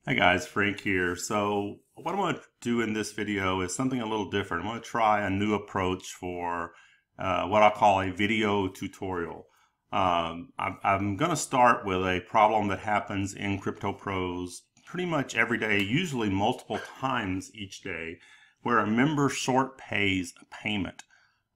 Hey guys, Frank here. So what I'm going to do in this video is something a little different. I'm going to try a new approach for what I call a video tutorial. I'm going to start with a problem that happens in Crypto Pros pretty much every day, usually multiple times each day, where a member short pays a payment.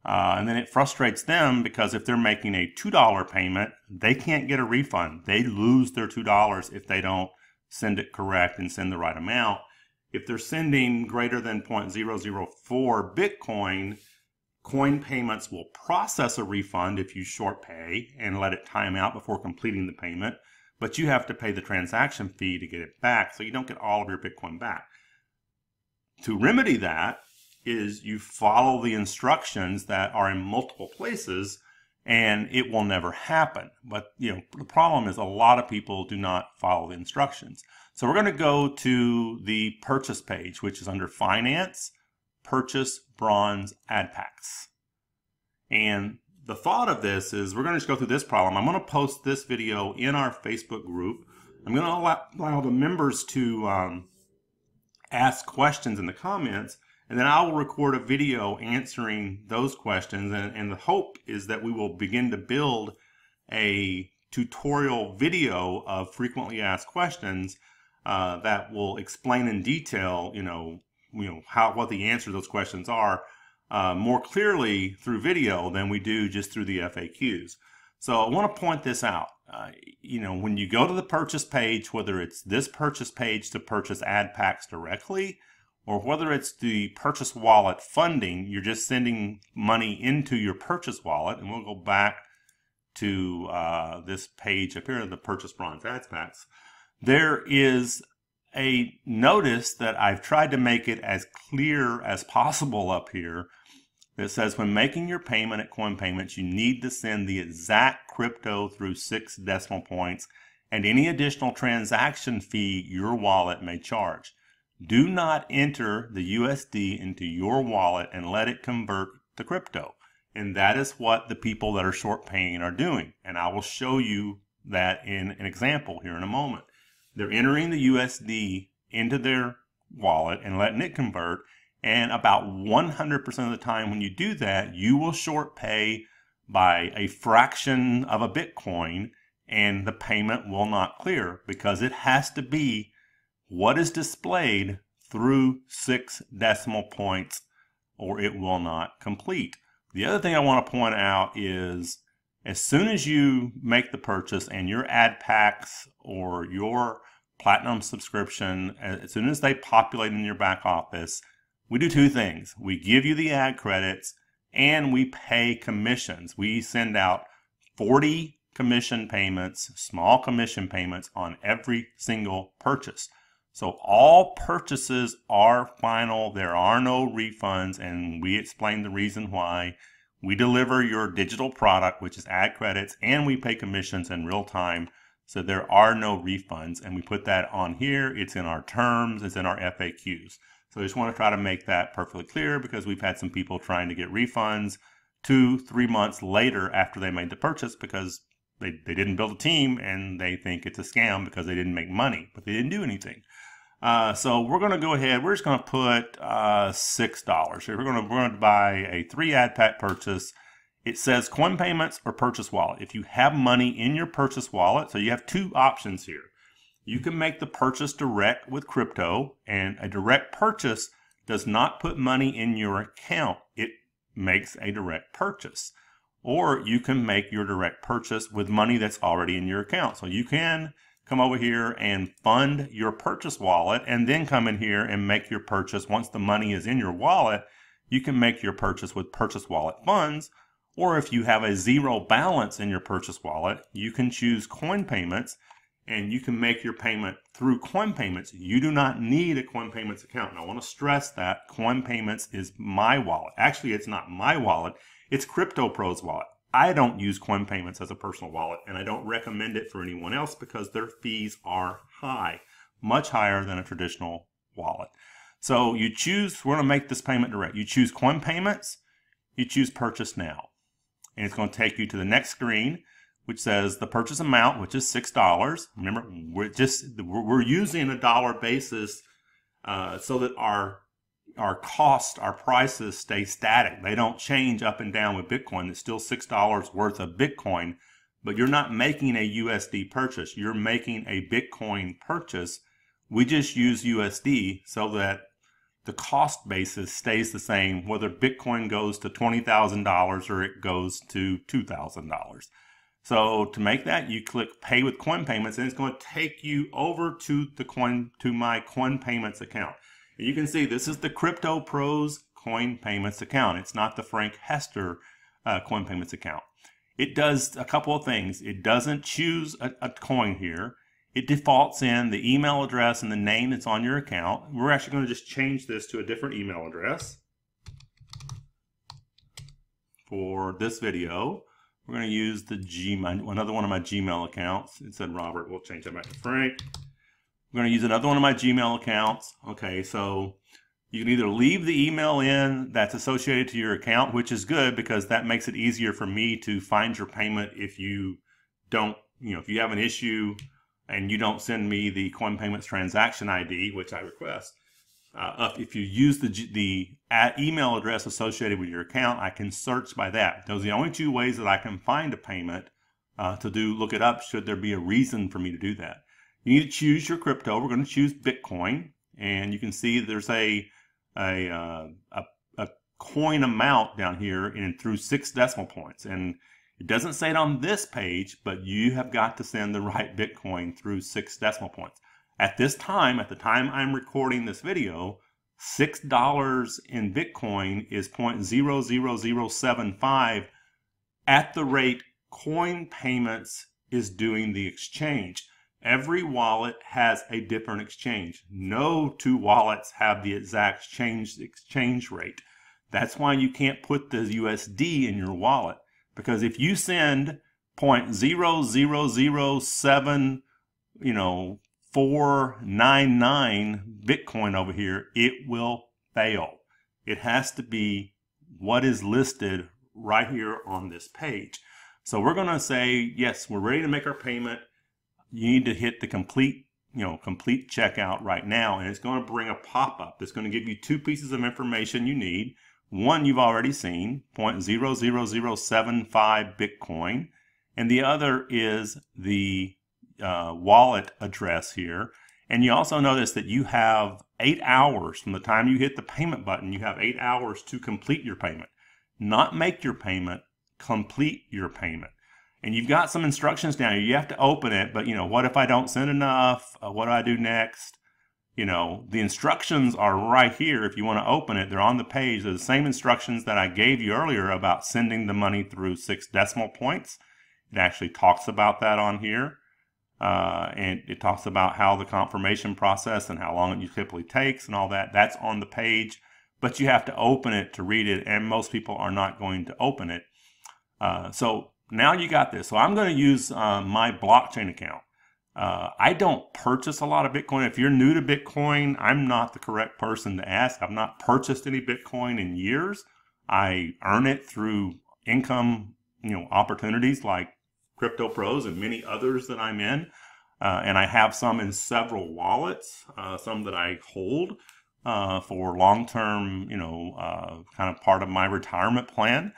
And then it frustrates them because if they're making a $2 payment, they can't get a refund. They lose their $2 if they don't send it correct and send the right amount. If they're sending greater than 0.004 Bitcoin, coin payments will process a refund if you short pay and let it time out before completing the payment, but you have to pay the transaction fee to get it back, so you don't get all of your Bitcoin back. To remedy that is you follow the instructions that are in multiple places and it will never happen. But the problem is a lot of people do not follow the instructions. So we're going to go to the purchase page, which is under Finance, Purchase, Bronze, Ad Packs. And the thought of this is we're going to just go through this problem. I'm going to post this video in our Facebook group. I'm going to allow the members to ask questions in the comments, and then I will record a video answering those questions. And the hope is that we will begin to build a tutorial video of frequently asked questions that will explain in detail, what the answer to those questions are more clearly through video than we do just through the FAQs. So I want to point this out. When you go to the purchase page, whether it's this purchase page to purchase ad packs directly, or whether it's the purchase wallet funding, you're just sending money into your purchase wallet. And we'll go back to this page up here, the purchase bronze ad packs. There is a notice that I've tried to make it as clear as possible up here. It says when making your payment at Coin Payments, you need to send the exact crypto through 6 decimal points and any additional transaction fee your wallet may charge. Do not enter the USD into your wallet and let it convert to crypto. And that is what the people that are short paying are doing. And I will show you that in an example here in a moment. They're entering the USD into their wallet and letting it convert. And about 100% of the time when you do that, you will short pay by a fraction of a Bitcoin and the payment will not clear because it has to be what is displayed through 6 decimal points or it will not complete. The other thing I want to point out is as soon as you make the purchase and your ad packs or your platinum subscription, as soon as they populate in your back office, we do 2 things. We give you the ad credits and we pay commissions. We send out 40 commission payments, small commission payments on every single purchase. So all purchases are final. There are no refunds, and we explain the reason why. We deliver your digital product, which is ad credits, and we pay commissions in real time. So there are no refunds, and we put that on here. It's in our terms. It's in our FAQs. So I just want to try to make that perfectly clear because we've had some people trying to get refunds 2-3 months later after they made the purchase because they didn't build a team and they think it's a scam because they didn't make money, but they didn't do anything. So we're going to go ahead. We're just going to put $6 here. We're going to buy a 3 ad pack purchase. It says Coin Payments or Purchase Wallet. If you have money in your purchase wallet, so you have 2 options here. You can make the purchase direct with crypto, and a direct purchase does not put money in your account. It makes a direct purchase. Or you can make your direct purchase with money that's already in your account. So you can come over here and fund your purchase wallet and then come in here and make your purchase. Once the money is in your wallet, you can make your purchase with purchase wallet funds. Or if you have a 0 balance in your purchase wallet, you can choose Coin Payments and you can make your payment through Coin Payments. You do not need a Coin Payments account. And I want to stress that Coin Payments is my wallet. Actually, it's not my wallet. It's Crypto Pros wallet. I don't use Coin Payments as a personal wallet, and I don't recommend it for anyone else because their fees are high, much higher than a traditional wallet. So you choose, we're going to make this payment direct. You choose Coin Payments, you choose Purchase Now. And it's going to take you to the next screen which says the purchase amount, which is $6. Remember, we're using a dollar basis so that our cost, our prices stay static. They don't change up and down with Bitcoin. It's still $6 worth of Bitcoin, but you're not making a USD purchase. You're making a Bitcoin purchase. We just use USD so that the cost basis stays the same, whether Bitcoin goes to $20,000 or it goes to $2,000. So to make that, you click Pay with Coin Payments, and it's going to take you over to my Coin Payments account. And you can see this is the Crypto Pros Coin Payments account. It's not the Frank Hester Coin Payments account. It does a couple of things. It doesn't choose a coin here. It defaults in the email address and the name that's on your account. We're actually going to just change this to a different email address for this video. We're going to use the another one of my Gmail accounts. It said Robert. We'll change that back to Frank. We're going to use another one of my Gmail accounts. Okay, so you can either leave the email in that's associated to your account, which is good because that makes it easier for me to find your payment if you don't, if you have an issue and you don't send me the Coin Payments transaction ID, which I request. If you use the email address associated with your account, I can search by that. Those are the only two ways that I can find a payment look it up should there be a reason for me to do that. You need to choose your crypto. We're going to choose Bitcoin, and you can see there's a coin amount down here and through 6 decimal points. And it doesn't say it on this page, but you have got to send the right Bitcoin through 6 decimal points. At this time, at the time I'm recording this video, $6 in Bitcoin is 0.00075 at the rate Coin Payments is doing the exchange. Every wallet has a different exchange. No two wallets have the exact exchange rate. That's why you can't put the USD in your wallet. Because if you send 0.0007499 Bitcoin over here, it will fail. It has to be what is listed right here on this page. So we're going to say, yes, we're ready to make our payment. You need to hit the complete checkout right now, and it's going to bring a pop-up. It's going to give you 2 pieces of information you need. One you've already seen, 0.00075 Bitcoin, and the other is the wallet address here. And you also notice that you have 8 hours from the time you hit the payment button. You have 8 hours to complete your payment. Not make your payment, complete your payment. And you've got some instructions down here. You have to open it, but what if I don't send enough? What do I do next? The instructions are right here. If you want to open it, they're on the page. They're the same instructions that I gave you earlier about sending the money through 6 decimal points. It actually talks about that on here. And it talks about how the confirmation process and how long it typically takes and all that. That's on the page, but you have to open it to read it, and most people are not going to open it. So now you got this. So I'm going to use my blockchain account. I don't purchase a lot of Bitcoin. If you're new to Bitcoin, I'm not the correct person to ask. I've not purchased any Bitcoin in years. I earn it through income, opportunities like Crypto Pros and many others that I'm in. And I have some in several wallets, some that I hold for long-term, kind of part of my retirement plan.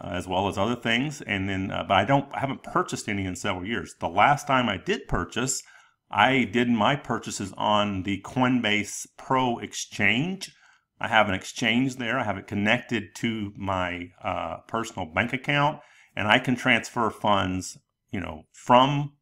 As well as other things, and then but I haven't purchased any in several years. The last time I did purchase, I did my purchases on the Coinbase Pro exchange. I have an exchange there. I have it connected to my personal bank account, and I can transfer funds, from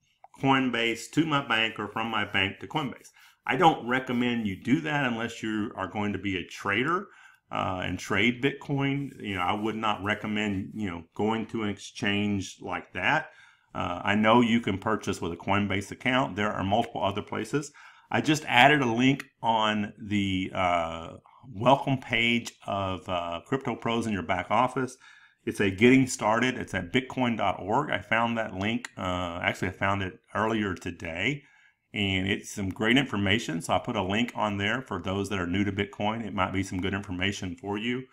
Coinbase to my bank or from my bank to Coinbase. I don't recommend you do that unless you are going to be a trader. And trade Bitcoin. I would not recommend, going to an exchange like that. I know you can purchase with a Coinbase account. There are multiple other places. I just added a link on the welcome page of Crypto Pros in your back office. It's a getting started. It's at bitcoin.org. I found that link. Actually, I found it earlier today. And it's some great information. So I put a link on there for those that are new to Bitcoin. It might be some good information for you.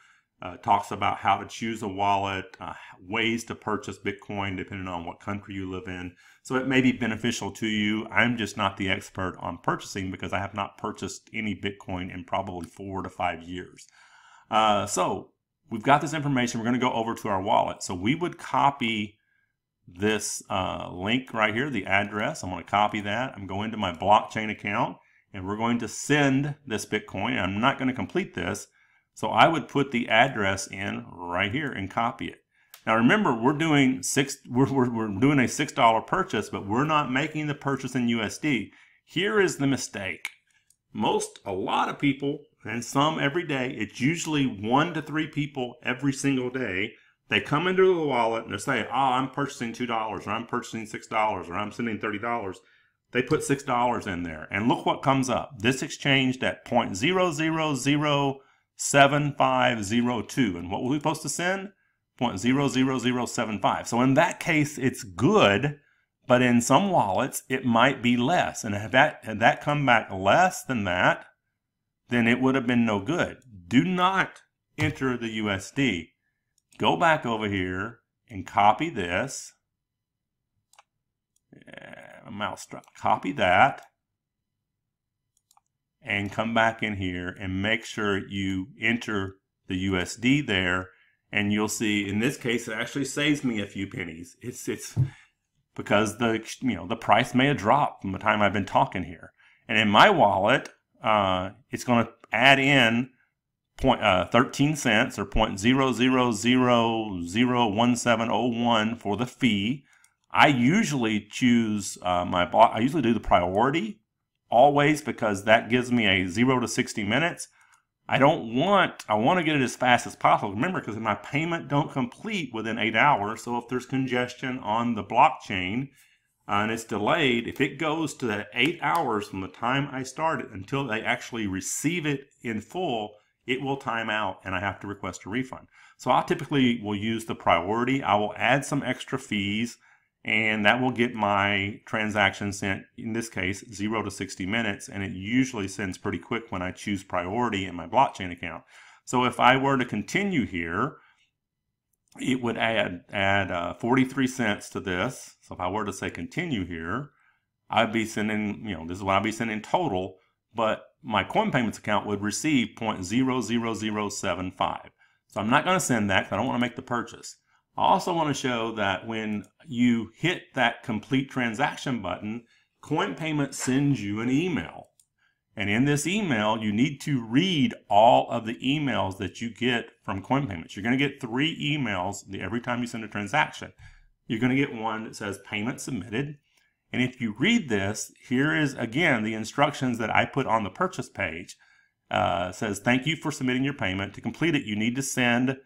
talks about how to choose a wallet, ways to purchase Bitcoin depending on what country you live in. So it may be beneficial to you. I'm just not the expert on purchasing because I have not purchased any Bitcoin in probably 4 to 5 years. So we've got this information. We're going to go over to our wallet. So we would copy this link right here, the address. I'm going to copy that. I'm going to my blockchain account and we're going to send this Bitcoin. I'm not going to complete this. So I would put the address in right here and copy it. Now remember, we're doing a $6 purchase, but we're not making the purchase in USD. Here is the mistake. A lot of people, and some every day, it's usually 1 to 3 people every single day. They come into the wallet and they say, oh, I'm purchasing $2, or I'm purchasing $6, or I'm sending $30. They put $6 in there, and look what comes up. This exchanged at 0.0007502, and what were we supposed to send? 0.00075. So in that case, it's good, but in some wallets, it might be less. And had that come back less than that, then it would have been no good. Do not enter the USD. Go back over here and copy this. Mouse drop. Copy that. And come back in here and make sure you enter the USD there. And you'll see, in this case, it actually saves me a few pennies. It's because the price may have dropped from the time I've been talking here. And in my wallet, it's going to add in 13 cents or 0.0001701 for the fee. I usually choose I usually do the priority always because that gives me a 0 to 60 minutes. I want to get it as fast as possible. Remember, because my payment don't complete within 8 hours. So if there's congestion on the blockchain and it's delayed, if it goes to that 8 hours from the time I start it until they actually receive it in full, it will time out and I have to request a refund. So I typically will use the priority. I will add some extra fees, and that will get my transaction sent, in this case, 0 to 60 minutes, and it usually sends pretty quick when I choose priority in my blockchain account. So if I were to continue here, it would add 43 cents to this. So if I were to say continue here, I'd be sending, this is what I'd be sending total, but my coin payments account would receive 0.00075. So I'm not going to send that because I don't want to make the purchase. I also want to show that when you hit that complete transaction button, Coin Payment sends you an email. And in this email, you need to read all of the emails that you get from Coin Payments. You're going to get 3 emails every time you send a transaction. You're going to get one that says payment submitted. And if you read this, here is again the instructions that I put on the purchase page. It says, thank you for submitting your payment. To complete it, you need to send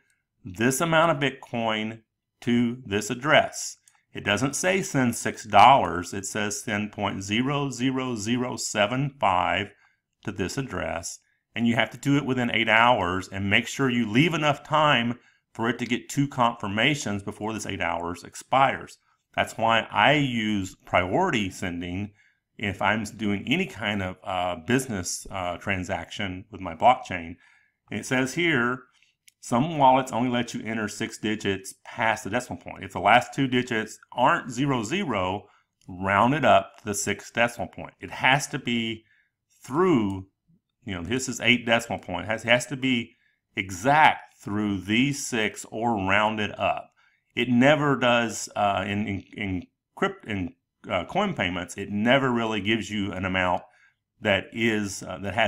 this amount of Bitcoin to this address. It doesn't say send $6. It says send 0.00075 to this address. And you have to do it within 8 hours and make sure you leave enough time for it to get 2 confirmations before this 8 hours expires. That's why I use priority sending if I'm doing any kind of business transaction with my blockchain. And it says here, some wallets only let you enter 6 digits past the decimal point. If the last 2 digits aren't 00, round it up to the 6th decimal point. It has to be through, this is 8 decimal point. It has to be exact through these 6 or rounded up. It never does in coin payments. It never really gives you an amount that has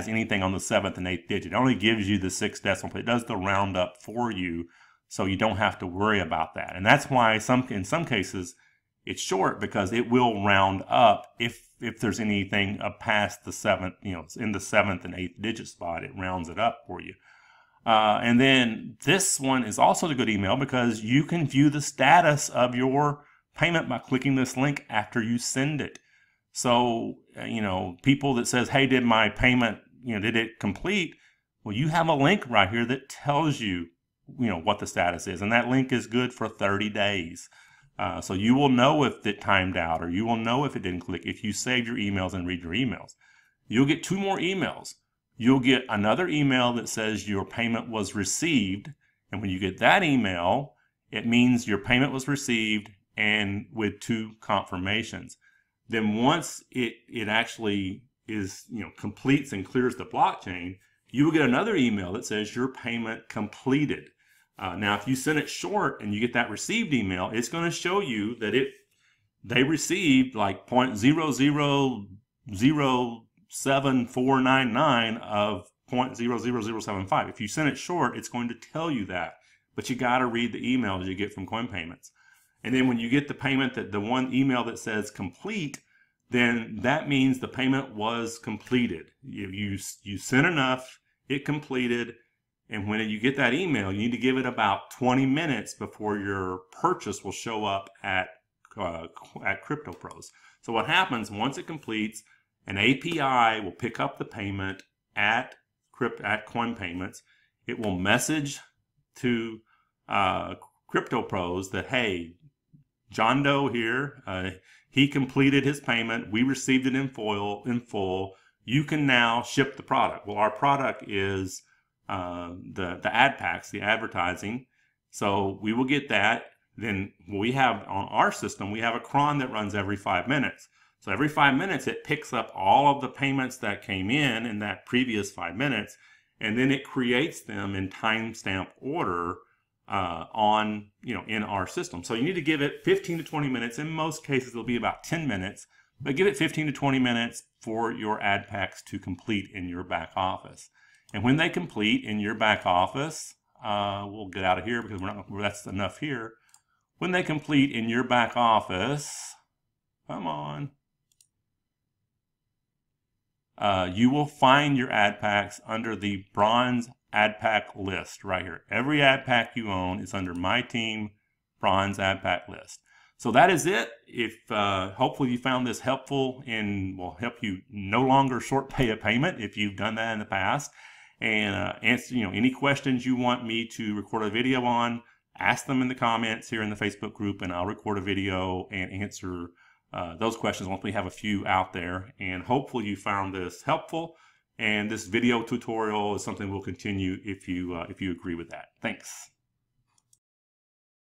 anything on the 7th and 8th digit. It only gives you the 6th decimal point. It does the round up for you, so you don't have to worry about that. And that's why in some cases it's short, because it will round up if there's anything up past the 7th, in the 7th and 8th digit spot, it rounds it up for you. And then this one is also a good email because you can view the status of your payment by clicking this link after you send it. So, people that says, hey, did my payment, did it complete? Well, you have a link right here that tells you, what the status is. And that link is good for 30 days. So you will know if it timed out, or you will know if it didn't click if you save your emails and read your emails. You'll get 2 more emails. You'll get another email that says your payment was received, And when you get that email, it means your payment was received and with 2 confirmations. Then once it actually is, completes and clears the blockchain, you will get another email that says your payment completed. Now, if you send it short and you get that received email, it's going to show you that they received like 0.0007,499 of 0.00075. If you send it short, it's going to tell you that. But you got to read the emails you get from Coin Payments. And then when you get the payment, the one email that says complete, then that means the payment was completed. You sent enough, it completed, and when you get that email, you need to give it about 20 minutes before your purchase will show up at Crypto Pros. So what happens once it completes, an API will pick up the payment at Coin Payments. It will message to Crypto Pros that, hey, John Doe here, he completed his payment. We received it in full. You can now ship the product. Well, our product is the ad packs, the advertising. So we will get that. Then we have on our system, we have a cron that runs every 5 minutes. So every 5 minutes, it picks up all of the payments that came in that previous 5 minutes, and then it creates them in timestamp order in our system. So you need to give it 15 to 20 minutes. In most cases, it'll be about 10 minutes, but give it 15 to 20 minutes for your ad packs to complete in your back office. And when they complete in your back office, we'll get out of here because that's enough here. When they complete in your back office, come on, you will find your ad packs under the bronze ad pack list right here. Every ad pack you own is under My Team bronze ad pack list. So that is it. If hopefully you found this helpful and will help you no longer short pay a payment if you've done that in the past. And answer any questions you want me to record a video on, ask them in the comments here in the Facebook group, and I'll record a video and answer those questions once we have a few out there. And hopefully you found this helpful. And this video tutorial is something we'll continue if you agree with that. Thanks.